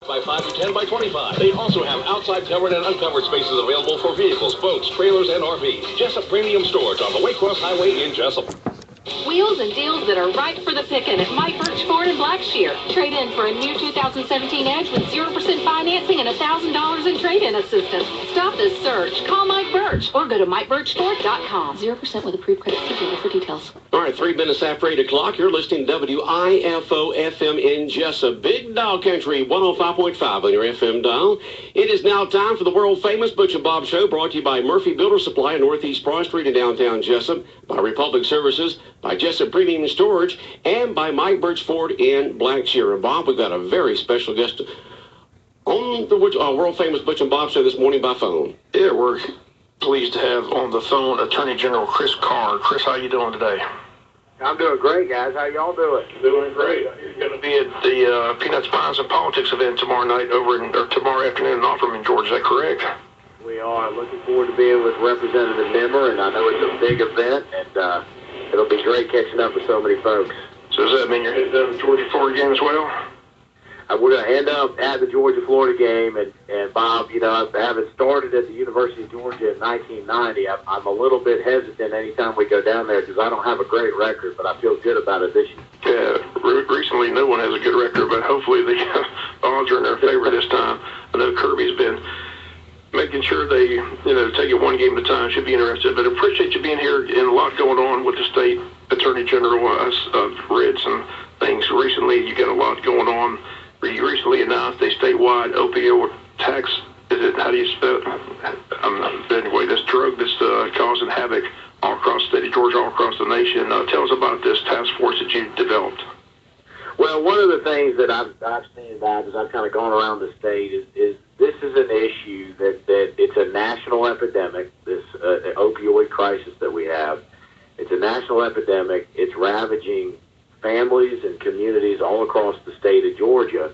By 5 to 10 by 25. They also have outside covered and uncovered spaces available for vehicles, boats, trailers, and RVs. Jessup Premium Storage on the Waycross Highway in Jessup. Wheels and deals that are right for the picking at Mike Birch Ford in Blackshear. Trade in for a new 2017 Edge with 0% financing and $1,000 in trade-in assistance. Stop this surge. Call Mike Birch or go to MikeBirchFord.com. 0% with approved credit. See dealer for details. All right, 3 minutes after 8 o'clock, you're listening to WIFO FM in Jessup. Big Dog Country, 105.5 on your FM dial. It is now time for the world-famous Butch and Bob Show, brought to you by Murphy Builder Supply in Northeast Broad Street in downtown Jessup, by Republic Services, by Jessup Premium Storage, and by Mike Birch Ford in Blackshear. And Bob, we've got a very special guest on the world-famous Butch and Bob Show this morning by phone. Yeah, we're pleased to have on the phone Attorney General Chris Carr. Chris, how you doing today? I'm doing great, guys. How y'all doing? Doing great. You're going to be at the Peanuts, Pines, and Politics event tomorrow night or tomorrow afternoon in Offerman, Georgia. Is that correct? We are. Looking forward to being with Representative Nimmer, and I know it's a big event, and it'll be great catching up with so many folks. So does that mean you're headed down to the Georgia-Florida game as well? We're going to end up at the Georgia-Florida game, and Bob, you know, having started at the University of Georgia in 1990, I'm a little bit hesitant anytime we go down there because I don't have a great record, but I feel good about it this year. Yeah, recently no one has a good record, but hopefully the odds are in their favor this time. I know Kirby's been making sure they, take it one game at a time. Should be interested, but appreciate you being here and a lot going on with the state attorney general. I've read some things recently. You got a lot going on. You recently announced a statewide opioid tax. How do you spell it? Anyway, this drug that's causing havoc all across the state of Georgia, all across the nation. Tell us about this task force that you developed. Well, one of the things that I've seen about as I've kind of gone around the state is this is an issue that it's a national epidemic, this opioid crisis that we have. It's a national epidemic. It's ravaging families and communities all across the state of Georgia.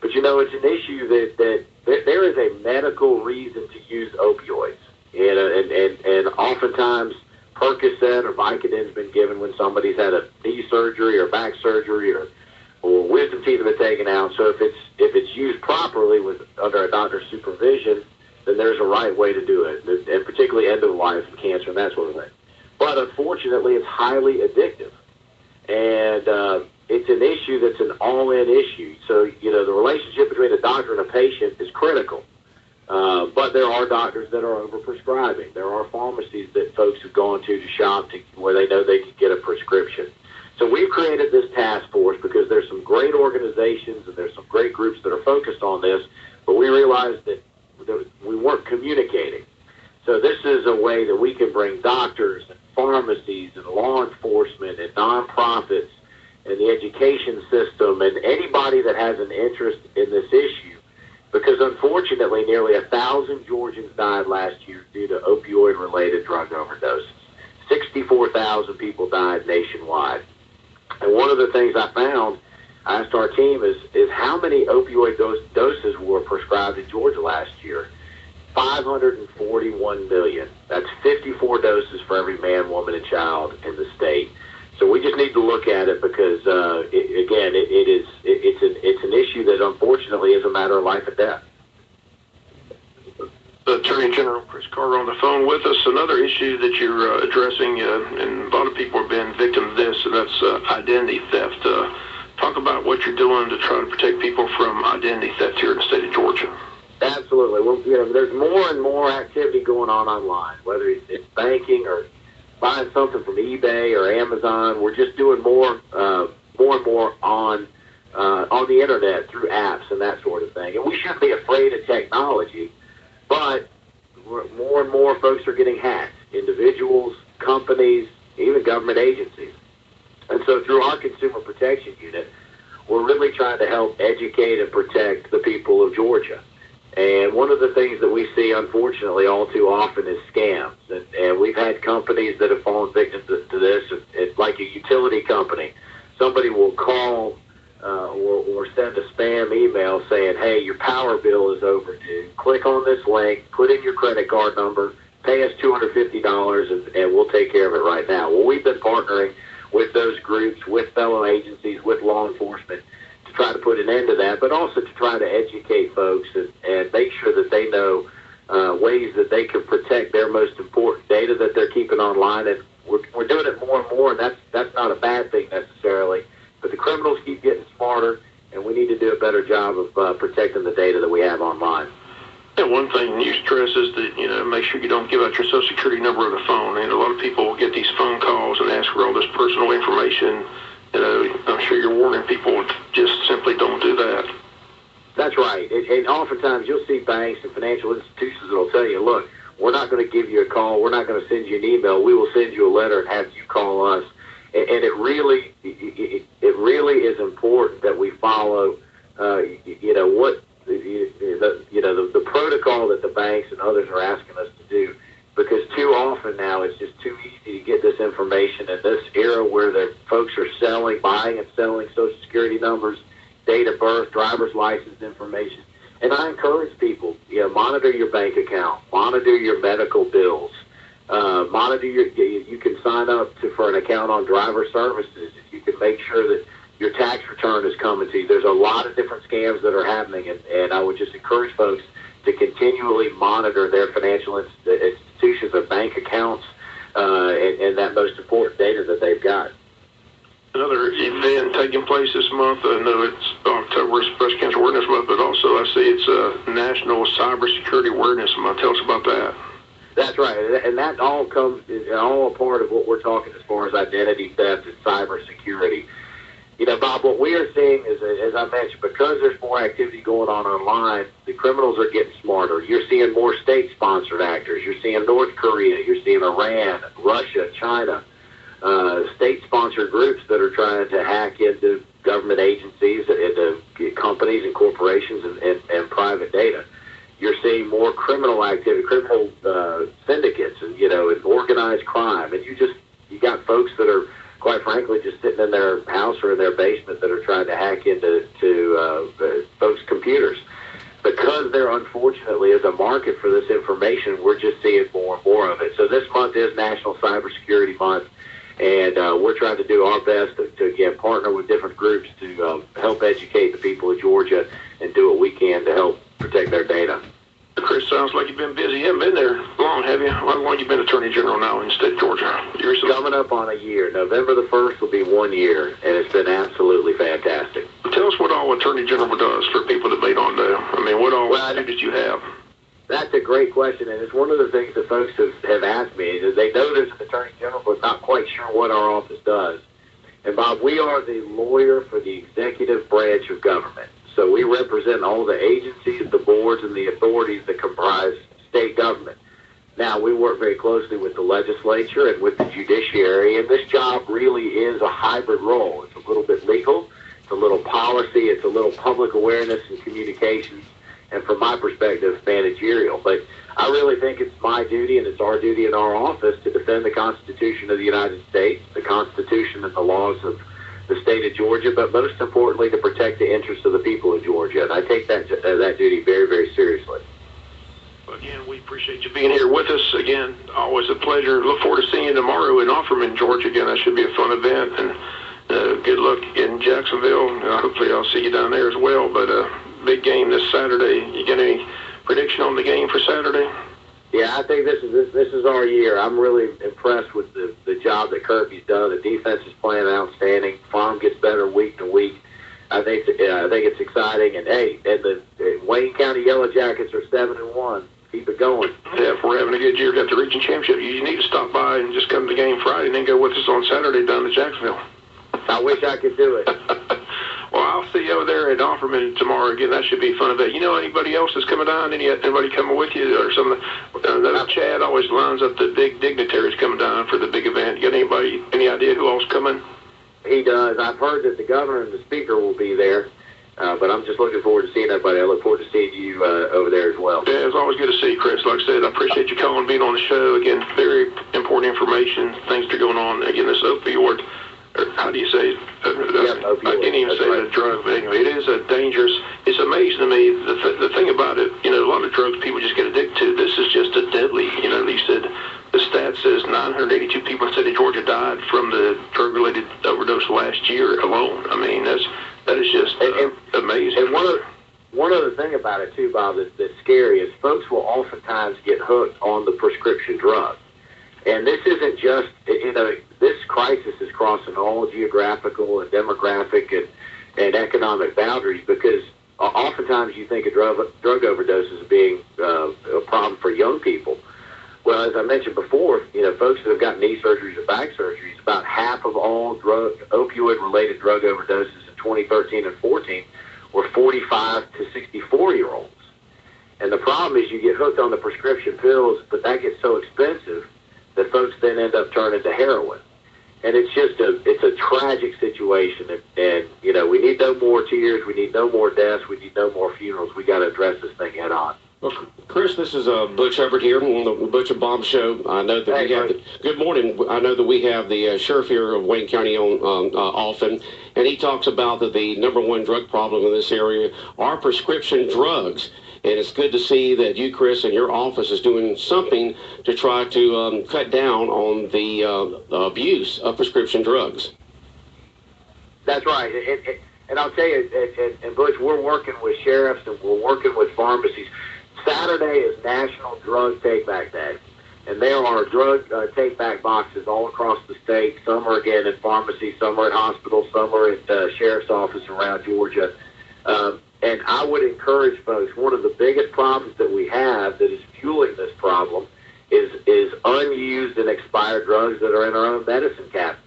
But, it's an issue that there is a medical reason to use opioids. And oftentimes Percocet or Vicodin's been given when somebody's had a knee surgery or back surgery or wisdom teeth have been taken out. So if it's used properly under a doctor's supervision, then there's a right way to do it, and particularly end of life and cancer and that sort of thing. But unfortunately, it's highly addictive. And it's an issue that's an all-in issue. So, the relationship between a doctor and a patient is critical. But there are doctors that are overprescribing. There are pharmacies that folks have gone to shop where they know they can get a prescription. So we've created this task force because there's some great organizations and there's some great groups that are focused on this, but we realized that we weren't communicating. So this is a way that we can bring doctors and pharmacies and law enforcement and nonprofits and the education system and anybody that has an interest in this issue, because unfortunately nearly 1,000 Georgians died last year due to opioid-related drug overdoses. 64,000 people died nationwide. And one of the things I asked our team is how many opioid doses were prescribed in Georgia last year? 541 million. That's 54 doses for every man, woman, and child in the state. So we just need to look at it because, it's an issue that unfortunately is a matter of life and death. Attorney General Chris Carr on the phone with us. Another issue that you're addressing, and a lot of people have been victims of this, and that's identity theft. Talk about what you're doing to try to protect people from identity theft here in the state of Georgia. Absolutely. Well, there's more and more activity going on online, whether it's banking or buying something from eBay or Amazon. We're just doing more and more on the internet through apps and that sort of thing. And we shouldn't be afraid of technology, but more and more folks are getting hacked. Individuals, companies, even government agencies. And so through our Consumer Protection Unit, we're really trying to help educate and protect the people of Georgia. And one of the things that we see, unfortunately, all too often is scams. And we've had companies that have fallen victim to this. It's like a utility company. Somebody will call or send a spam email saying, hey, your power bill is overdue. Click on this link, put in your credit card number, pay us $250, and we'll take care of it right now. Well, we've been partnering with those groups, with fellow agencies, with law enforcement, to try to put an end to that, but also to try to educate folks and make sure that they know ways that they can protect their most important data that they're keeping online. And we're doing it more and more, and that's not a bad thing necessarily. But the criminals keep getting smarter, and we need to do a better job of protecting the data that we have online. Yeah, one thing you stress is that, make sure you don't give out your Social Security number or the phone. And a lot of people will get these phone calls and ask for all this personal information. I'm sure you're warning people, just simply don't do that. That's right. And oftentimes you'll see banks and financial institutions that will tell you, look, we're not going to give you a call. We're not going to send you an email. We will send you a letter and have you call us. And it really is important that we follow, what the protocol that the banks and others are asking us to do, because too often now it's just too easy to get this information in this era where the folks are buying and selling Social Security numbers, date of birth, driver's license information. And I encourage people, monitor your bank account, monitor your medical bills, monitor you can sign up for an account on driver services. If you can make sure that your tax return is coming to you. There's a lot of different scams that are happening, and I would just encourage folks to continually monitor their financial institutions, their bank accounts, and that most important data that they've got. Another event taking place this month, I know it's October Breast Cancer Awareness Month, but also I see it's National Cybersecurity Awareness Month. Tell us about that. That's right, and that all a part of what we're talking as far as identity theft and cybersecurity. Bob, what we are seeing is, as I mentioned, because there's more activity going on online, the criminals are getting smarter. You're seeing more state-sponsored actors. You're seeing North Korea. You're seeing Iran, Russia, China, state-sponsored groups that are trying to hack into government agencies, into companies and corporations and private data. You're seeing more criminal activity, criminal syndicates, and organized crime. And you got folks that are, quite frankly, just sitting in their house or in their basement that are trying to hack into folks' computers. Because there, unfortunately, is a market for this information, we're just seeing more and more of it. So this month is National Cybersecurity Month, and we're trying to do our best to again, partner with different groups to help educate the people of Georgia and do what we can to help protect their data. Chris, sounds like you've been busy. You haven't been there long, have you? How long have you been Attorney General now in the state of Georgia? Coming up on a year. November the 1st will be 1 year, and it's been absolutely fantastic. Tell us what all Attorney General does for people that may not know. I mean, what all did you have? That's a great question, and it's one of the things that folks have asked me. Is they know there's an Attorney General, but not quite sure what our office does. And, Bob, we are the lawyer for the executive branch of government. So we represent all the agencies, the boards, and the authorities that comprise state government. Now, we work very closely with the legislature and with the judiciary, and this job really is a hybrid role. It's a little bit legal, it's a little policy, it's a little public awareness and communications, and from my perspective, managerial. But I really think it's my duty and it's our duty in our office to defend the Constitution of the United States, the Constitution and the laws of the state of Georgia, but most importantly, to protect the interests of the people of Georgia. And I take that duty very, very seriously. Again, we appreciate you being here with us. Again, always a pleasure. Look forward to seeing you tomorrow in Offerman, Georgia. Again, that should be a fun event. And good luck in Jacksonville. Hopefully I'll see you down there as well. But big game this Saturday. You got any prediction on the game for Saturday? Yeah, I think this is our year. I'm really impressed with the job that Kirby's done. The defense is playing outstanding. Farm gets better week to week. I think it's exciting. And hey, the Wayne County Yellow Jackets are 7-1. Keep it going. Yeah, if we're having a good year at the region championship, you need to stop by and just come to the game Friday and then go with us on Saturday down to Jacksonville. I wish I could do it. Well, I'll see you over there at Offerman tomorrow. Again, that should be a fun event. You know anybody else that's coming down? Anybody coming with you or something? Chad always lines up the big dignitaries coming down for the big event. You got any idea who else coming? He does. I've heard that the governor and the speaker will be there. But I'm just looking forward to seeing everybody. I look forward to seeing you over there as well. Yeah, it's always good to see you, Chris. Like I said, I appreciate you calling, being on the show. Again, very important information, things that are going on. Again, this opioid, or how do you say it? I can't even say the drug, but anyway, it is a dangerous. It's amazing to me, the thing about it, a lot of drugs people just get addicted to. This is just a deadly, you said, the stat says 982 people in the state of Georgia died from the drug-related overdose last year alone. I mean, that is just... And about it too, Bob, that's scary is folks will oftentimes get hooked on the prescription drug. And this isn't just, this crisis is crossing all geographical and demographic and economic boundaries, because oftentimes you think of drug overdoses as being a problem for young people. Well, as I mentioned before, folks that have got knee surgeries or back surgeries, about half of all opioid-related drug overdoses in 2013 and 14 were 45 to 64-year-olds. And the problem is you get hooked on the prescription pills, but that gets so expensive that folks then end up turning to heroin. And it's just it's a tragic situation. And we need no more tears. We need no more deaths. We need no more funerals. We got to address this thing head on. Well, Chris, this is Butch Hubbard here on the Butch and Bob show. I know that we have good morning. I know that we have the sheriff here of Wayne County on often, and he talks about that the number one drug problem in this area are prescription drugs. And it's good to see that you, Chris, and your office is doing something to try to cut down on the abuse of prescription drugs. That's right. And I'll tell you, and Butch, we're working with sheriffs and we're working with pharmacies. Saturday is National Drug Take-Back Day. And there are drug take-back boxes all across the state. Some are, again, in pharmacies, some are at hospitals, some are at sheriff's office around Georgia. And I would encourage folks, one of the biggest problems that we have that is fueling this problem is unused and expired drugs that are in our own medicine cabinets.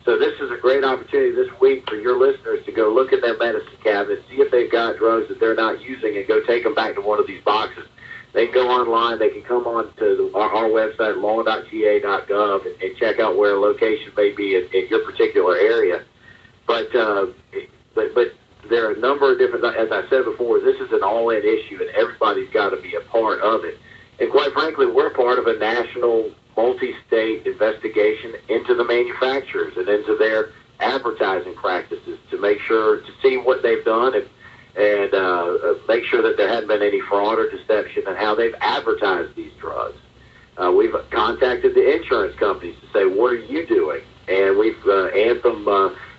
So this is a great opportunity this week for your listeners to go look at their medicine cabinet, see if they've got drugs that they're not using, and go take them back to one of these boxes. They can go online. They can come on to our website, law.ga.gov, and check out where a location may be in your particular area. But there are a number of different, as I said before, this is an all-in issue, and everybody's got to be a part of it. And quite frankly, we're part of a national, multi-state investigation into the manufacturers and into their advertising practices to make sure, to see what they've done and make sure that there hadn't been any fraud or deception in how they've advertised these drugs. We've contacted the insurance companies to say, what are you doing? And we've, Anthem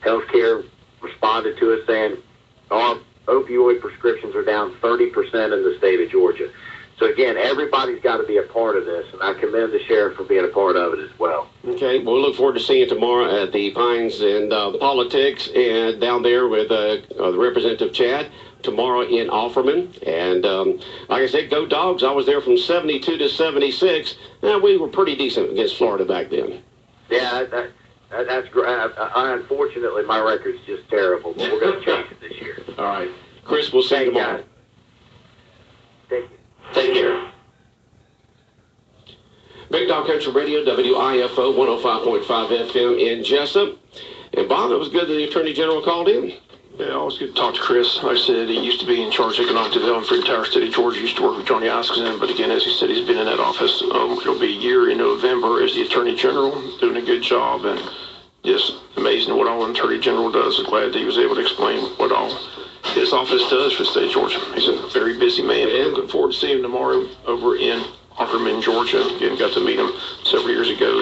Healthcare responded to us saying, our opioid prescriptions are down 30% in the state of Georgia. So, again, everybody's got to be a part of this, and I commend the sheriff for being a part of it as well. Okay, well, we look forward to seeing you tomorrow at the Pines and Politics and down there with the Representative Chad tomorrow in Offerman. And like I said, go Dogs. I was there from 72 to 76. We were pretty decent against Florida back then. Yeah, that's great. Unfortunately, my record's just terrible, but we're going to change it this year. All right. Chris, we'll see you tomorrow. Thank you. Take care. Big Dog Country Radio, WIFO 105.5 FM in Jessup. And Bob, it was good that the Attorney General called in. Yeah, always good to talk to Chris. Like I said, he used to be in charge of economic development for the entire state of Georgia. He used to work with Johnny Isakson, but again, as he said, he's been in that office. It'll be a year in November as the Attorney General, doing a good job, and just amazing what all an Attorney General does. I'm glad that he was able to explain what all his office does for the state of Georgia. He's a very busy man. Yeah. Looking forward to seeing him tomorrow over in Offerman, Georgia. Again, got to meet him several years ago.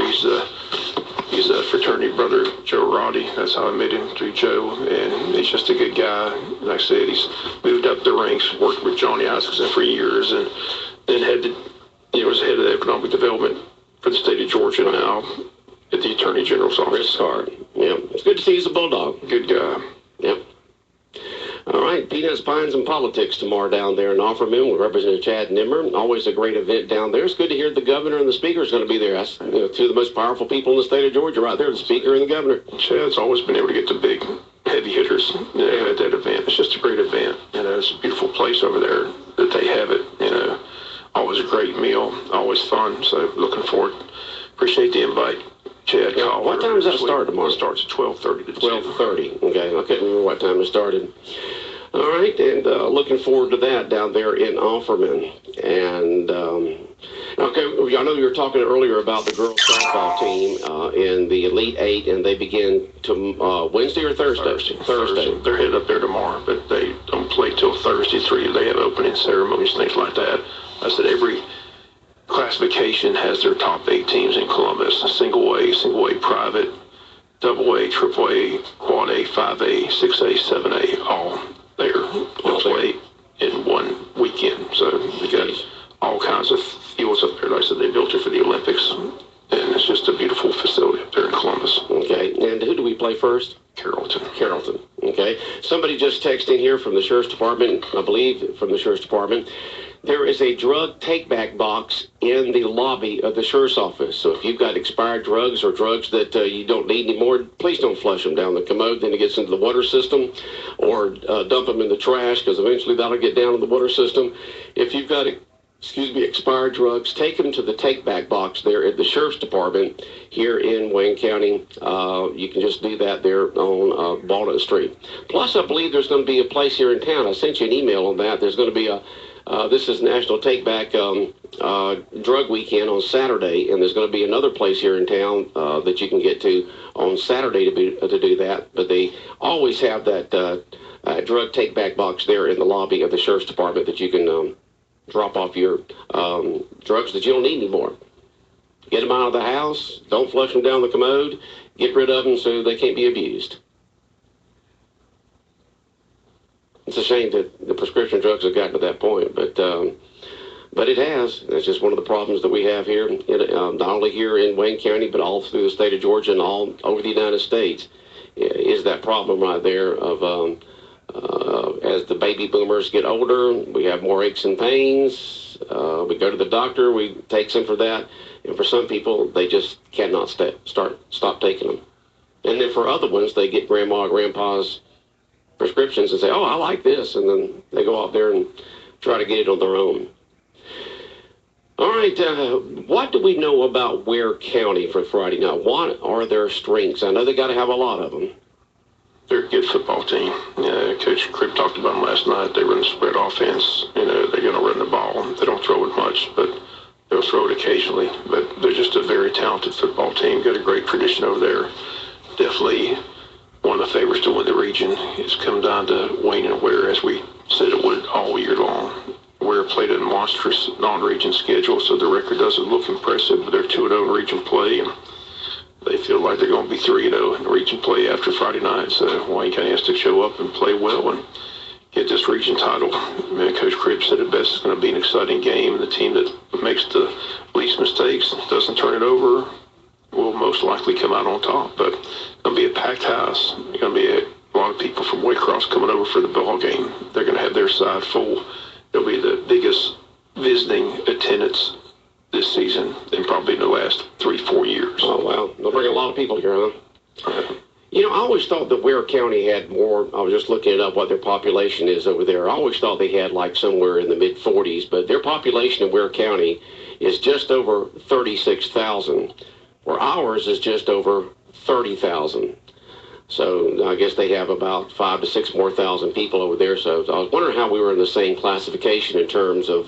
He's a fraternity brother, Joe Roddy. That's how I met him through Joe, and he's just a good guy. Like I said, he's moved up the ranks, worked with Johnny Isakson for years, and then was head of economic development for the state of Georgia now at the Attorney General's office. Yeah, it's good to see he's a bulldog. Good guy. Yep. All right, Peanuts, Pines, and Politics tomorrow down there in Offerman with Representative Chad Nimmer. Always a great event down there. It's good to hear the governor and the speaker is going to be there. That's two of the most powerful people in the state of Georgia right there, the speaker and the governor. Chad's always been able to get the big heavy hitters at that event. It's just a great event. It's a beautiful place over there that they have it. Always a great meal, always fun. So looking forward. Appreciate the invite. Chad, what time does that start tomorrow? It starts at 12:30 to 12:30. Okay, I couldn't remember what time it started. All right, and looking forward to that down there in Offerman. And okay, I know you were talking earlier about the girls softball team in the Elite Eight, and they begin to Wednesday or Thursday? Thursday. They're headed up there tomorrow, but they don't play till Thursday. They have opening ceremonies, things like that. I said every classification has their top 8 teams in Columbus: single A private, double A, triple A, quad A, 5A, 6A, 7A, all there will play in one weekend. So we got all kinds of fields up there. Like I said, they built it for the Olympics, and it's just a beautiful facility up there in Columbus. Okay, and who do we play first? Carrollton. Carrollton. Okay. Somebody just texted in here from the Sheriff's Department, I believe from the Sheriff's Department. There is a drug take-back box in the lobby of the Sheriff's office. So if you've got expired drugs or drugs that you don't need anymore, please don't flush them down the commode. Then it gets into the water system, or dump them in the trash, because eventually that'll get down in the water system. If you've got expired drugs, take them to the take-back box there at the Sheriff's Department here in Wayne County. You can just do that there on Walnut Street. Plus, I believe there's going to be a place here in town. I sent you an email on that. There's going to be this is National Take-Back Drug Weekend on Saturday, and there's going to be another place here in town that you can get to on Saturday to do that. But they always have that drug take-back box there in the lobby of the Sheriff's Department that you can drop off your drugs that you don't need anymore. Get them out of the house. Don't flush them down the commode. Get rid of them so they can't be abused. It's a shame that the prescription drugs have gotten to that point, but it has. That's just one of the problems that we have here, not only here in Wayne County, but all through the state of Georgia and all over the United States, is that problem right there of as the baby boomers get older, we have more aches and pains. We go to the doctor, we take some for that, and for some people, they just cannot stop taking them. And then for other ones, they get grandma or grandpa's prescriptions and say, oh, I like this, and then they go out there and try to get it on their own. All right, what do we know about Ware County for Friday night? What are their strengths? I know they got to have a lot of them. They're a good football team. Coach Cribb talked about them last night. They run the spread offense. They're going to run the ball. They don't throw it much, but they'll throw it occasionally. But they're just a very talented football team. Got a great tradition over there. Definitely one of the favorites to win the region. It's come down to Wayne and Ware, as we said it would all year long. Ware played a monstrous non-region schedule, so the record doesn't look impressive, but they're 2-0 in region play, and they feel like they're going to be 3-0 in region play after Friday night. So Wayne County has to show up and play well and get this region title. Coach Cribb said it best. It's going to be an exciting game, and the team that makes the least mistakes, doesn't turn it over, will most likely come out on top. But it's going to be a packed house. There's going to be a lot of people from Waycross coming over for the ball game. They're going to have their side full. It'll be the biggest visiting attendance this season in probably the last 3-4 years. Oh, wow. They'll bring a lot of people here, huh? I always thought that Ware County had more. I was just looking it up what their population is over there. I always thought they had like somewhere in the mid-40s, but their population in Ware County is just over 36,000, where ours is just over 30,000. So I guess they have about 5 to 6 more thousand people over there. So I was wondering how we were in the same classification in terms of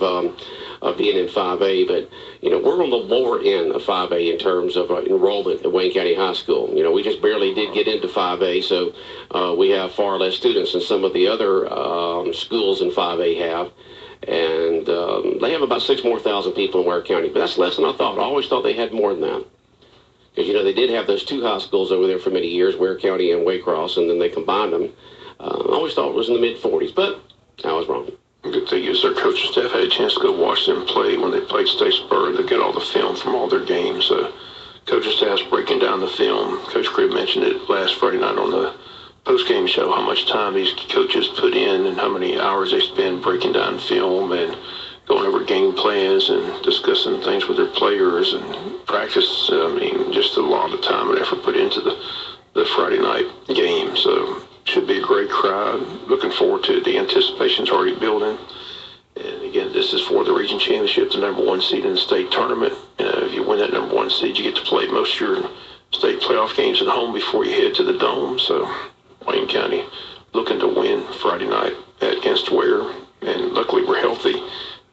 being in 5A. But, we're on the lower end of 5A in terms of enrollment at Wayne County High School. We just barely did get into 5A. So we have far less students than some of the other schools in 5A have. And they have about 6 more thousand people in Ware County. But that's less than I thought. I always thought they had more than that. Because, they did have those 2 high schools over there for many years, Ware County and Waycross, and then they combined them. I always thought it was in the mid-40s, but I was wrong. Good thing is their coaching staff had a chance to go watch them play when they played Statesboro. They got all the film from all their games. Coaching staff's breaking down the film. Coach Cribb mentioned it last Friday night on the post-game show, how much time these coaches put in and how many hours they spend breaking down film and going over game plans and discussing things with their players and practice. Just a lot of time and effort put into the Friday night game. So should be a great crowd. Looking forward to it. The anticipation's already building. And again, this is for the region championship, the number 1 seed in the state tournament. If you win that number 1 seed, you get to play most of your state playoff games at home before you head to the Dome. So Wayne County looking to win Friday night against Ware. And luckily we're healthy.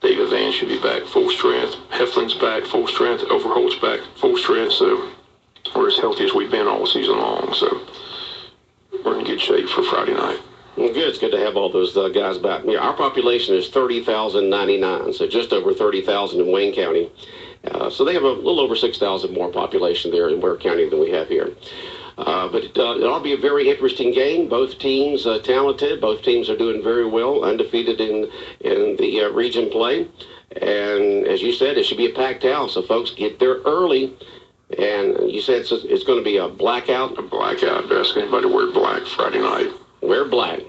David Van should be back full strength. Heflin's back full strength. Overholt's back full strength. So we're as healthy as we've been all season long. So we're in good shape for Friday night. Well, good. It's good to have all those guys back. Our population is 30,099, so just over 30,000 in Wayne County. So they have a little over 6,000 more population there in Ware County than we have here. But it ought to be a very interesting game. Both teams talented. Both teams are doing very well, undefeated in the region play. And as you said, it should be a packed house, so folks get there early. And you said it's going to be a blackout? A blackout. Ask anybody to wear black Friday night. Wear black.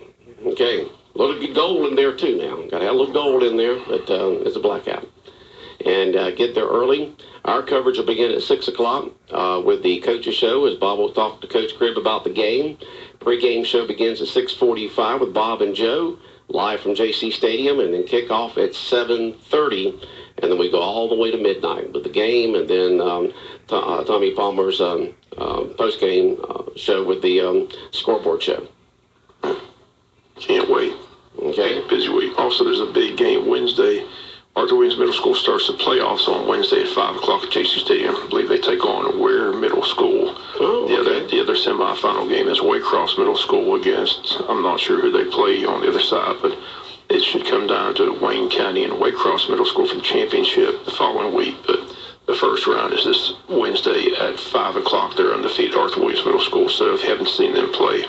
Okay. A little gold in there, too, now. Got to have a little gold in there, but it's a blackout. And get there early. Our coverage will begin at 6 o'clock with the coaches show, as Bob will talk to Coach Cribb about the game. Pre-game show begins at 6:45 with Bob and Joe, live from JC Stadium, and then kickoff at 7:30. And then we go all the way to midnight with the game, and then Tommy Palmer's post-game show with the scoreboard show. Can't wait. Okay. Busy week. Also, there's a big game Wednesday. Arthur Williams Middle School starts the playoffs on Wednesday at 5 o'clock at JC Stadium. I believe they take on Ware Middle School. Oh, okay. The other semifinal game is Waycross Middle School against, I'm not sure who they play on the other side, but it should come down to Wayne County and Waycross Middle School for the championship the following week. But the first round is this Wednesday at 5 o'clock. They're undefeated, Arthur Williams Middle School. So if you haven't seen them play,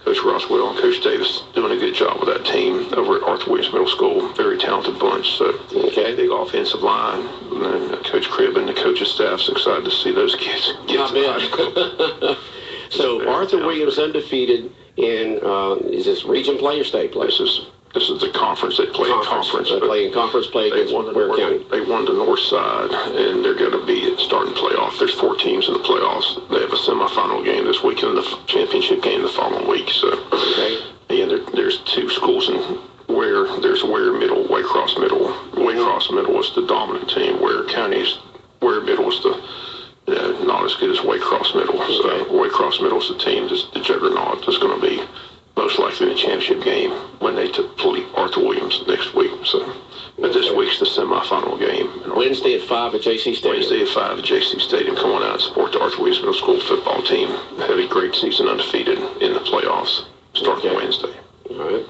Coach Roswell and Coach Davis doing a good job with that team over at Arthur Williams Middle School. Very talented bunch. So, okay. Big offensive line. And Coach Cribb and the coaching staff's excited to see those kids get to high school. So Arthur Williams undefeated in, is this region play or state play? This is the conference. They play in conference. They play in conference play against Ware County. They won the north side, and they're going to be starting playoff. There's 4 teams in the playoffs. They have a semifinal game this week and the championship game the following week. So, okay. And there's 2 schools in Ware. There's Ware Middle, Waycross Middle. Waycross Middle is the dominant team. Ware Middle is the not as good as Waycross Middle. Okay. So Waycross Middle is the team, the juggernaut that's going to be most likely in the championship game when they play Arthur Williams next week. So, but this week's the semifinal game. Wednesday at 5 at JC Stadium. Wednesday at 5 at JC Stadium. Come on out and support the Arthur Williams Middle School football team. Had a great season, undefeated in the playoffs, starting Wednesday. All right.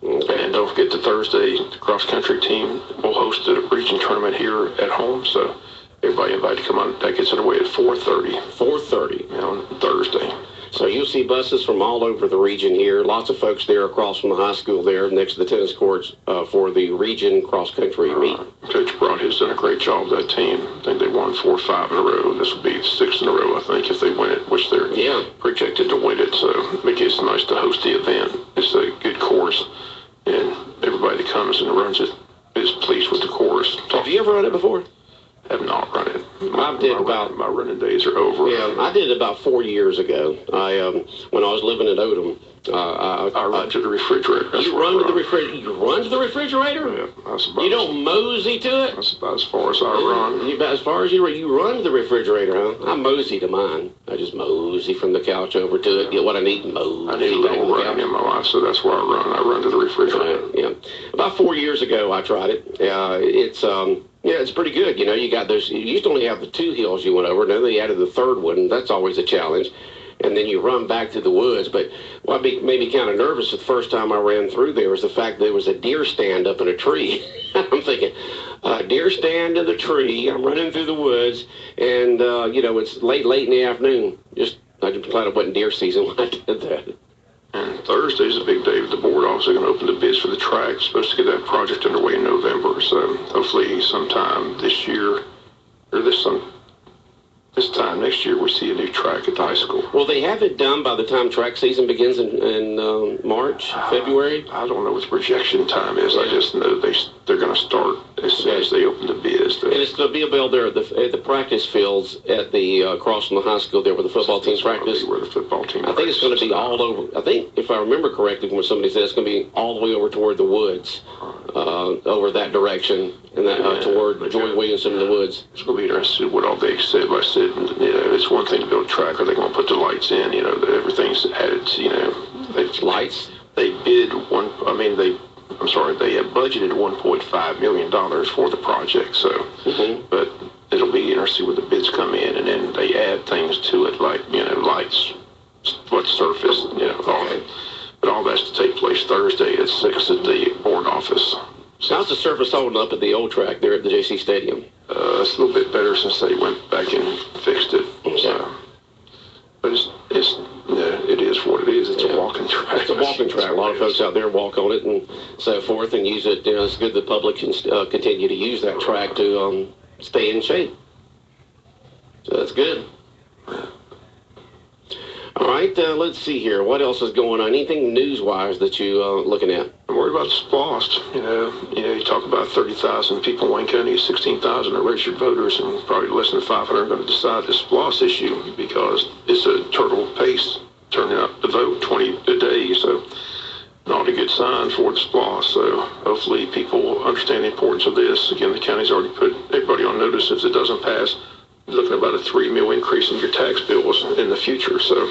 Okay. And don't forget the Thursday, the cross-country team will host a region tournament here at home. So everybody invited to come on. That gets underway at 4:30. 4:30 on Thursday. So you'll see buses from all over the region here. Lots of folks there across from the high school there next to the tennis courts for the region cross-country meet. Coach Broad has done a great job with that team. I think they won 4 or 5 in a row. This will be 6 in a row, I think, if they win it, which they're projected to win it. So it's nice to host the event. It's a good course, and everybody that comes and runs it is pleased with the course. Have you ever run it before? Have not run it. My running days are over. Yeah, I did it about 4 years ago. When I was living in Odom. I run to the refrigerator. You run to the refrigerator? You run to the refrigerator? Yeah, that's about you don't mosey to it? That's about as far as I run. As far as you run to the refrigerator, huh? I mosey to mine. I just mosey from the couch over to it, get what I need, and mosey. I need a little running in my life, so that's where I run. I run to the refrigerator. Yeah. About 4 years ago, I tried it. It's pretty good. You know, you got those. You used to only have the 2 hills you went over, and then they added the 3rd one, and that's always a challenge. And then you run back to the woods. But what made me kind of nervous the first time I ran through there was the fact there was a deer stand up in a tree. I'm thinking, deer stand in the tree. I'm running through the woods, and it's late in the afternoon. I just glad it wasn't deer season when I did that. And Thursday's a big day with the board. Also going to open the bids for the track. Supposed to get that project underway in November. So hopefully sometime this year, or this time next year, we'll see a new track at the high school. Will they have it done by the time track season begins in March, February? I don't know what the projection time is. Yeah. I just know they're going to start as soon as they open the bids. And it's going to be available there at the practice fields at the across from the high school there where the football team practice. Where the football team I think it's going to be all over. I think, if I remember correctly, when somebody said it's going to be all the way over toward the woods, over that direction, and that toward Joy Williamson in the woods. It's going to be interesting to see what all they said. But I said, it's one thing to build a track. Are they going to put the lights in? Everything's added. Lights. They bid they have budgeted $1.5 million for the project. So, but it'll be interesting when the bids come in, and then they add things to it, like lights, what surface, But all that's to take place Thursday at 6 at the board office. How's the surface holding up at the old track there at the JC Stadium? It's a little bit better since they went back and fixed it. Okay. So, but track. A lot of folks out there walk on it and so forth and use it. It's good the public can continue to use that track to stay in shape. So that's good. All right, let's see here. What else is going on? Anything news-wise that you looking at? I'm worried about the SPLOST. You talk about 30,000 people in Wayne County, 16,000 are registered voters, and probably less than 500 are going to decide the SPLOST issue because it's a turtle pace turning out to vote 20 a day. So not a good sign for the SPLOST. So hopefully people understand the importance of this. Again, the county's already put everybody on notice if it doesn't pass. Looking at about a $3 million increase in your tax bills in the future. So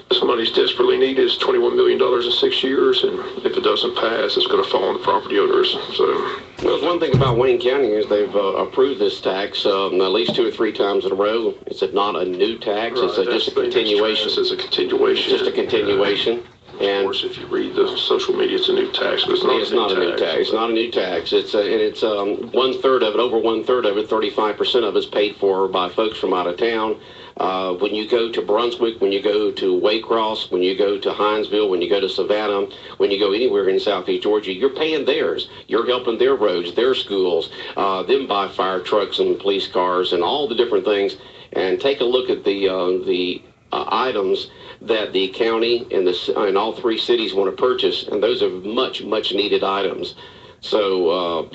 this money's desperately needed. It's $21 million in 6 years, and if it doesn't pass, it's going to fall on the property owners. So, well, one thing about Wayne County is they've approved this tax at least 2 or 3 times in a row. It's not a new tax. Right, it's just a continuation. It's a continuation. Just a continuation. And of course, if you read the social media, it's a new tax, but it's not a new tax. It's not a new tax. It's 1/3 of it, over 1/3 of it, 35% of it's paid for by folks from out of town. When you go to Brunswick, when you go to Waycross, when you go to Hinesville, when you go to Savannah, when you go anywhere in Southeast Georgia, you're paying theirs. You're helping their roads, their schools, them buy fire trucks and police cars and all the different things. And take a look at the items that the county and all 3 cities want to purchase, and those are much needed items. So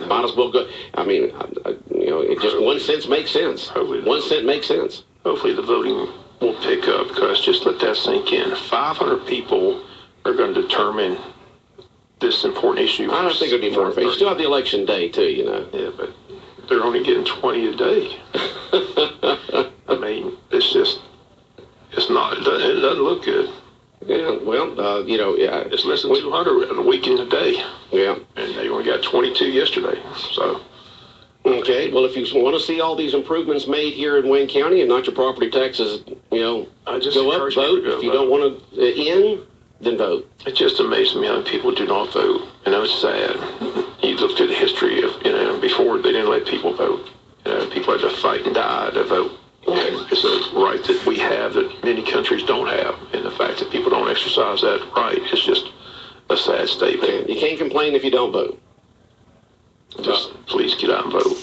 might as well go. I mean, it just 1 cent makes sense. 1 cent makes sense. Hopefully the voting will pick up, because just let that sink in. 500 people are going to determine this important issue. I don't think it'll be more. You still have the election day too, Yeah, but they're only getting 20 a day. I mean, it's not. It doesn't look good. Yeah, well, it's less than 200 a week in a day. Yeah, and they only got 22 yesterday. So, okay. Well, if you want to see all these improvements made here in Wayne County and not your property taxes, go up, vote. If you don't want to end, then vote. It just amazes me how people do not vote. It's sad. You look through the history of before they didn't let people vote. People had to fight and die to vote. It's a right that we have that many countries don't have, and the fact that people don't exercise that right is just a sad statement. You can't complain if you don't vote. Just please get out and vote.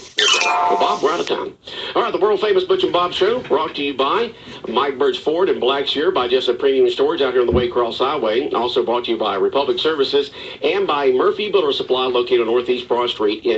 Well, Bob, we're out of time. All right, the world-famous Butch and Bob Show, brought to you by Mike Birch Ford in Blackshear, by Jessup Premium Storage out here on the Waycross Highway. Also brought to you by Republic Services and by Murphy Builder Supply, located on Northeast Broad Street in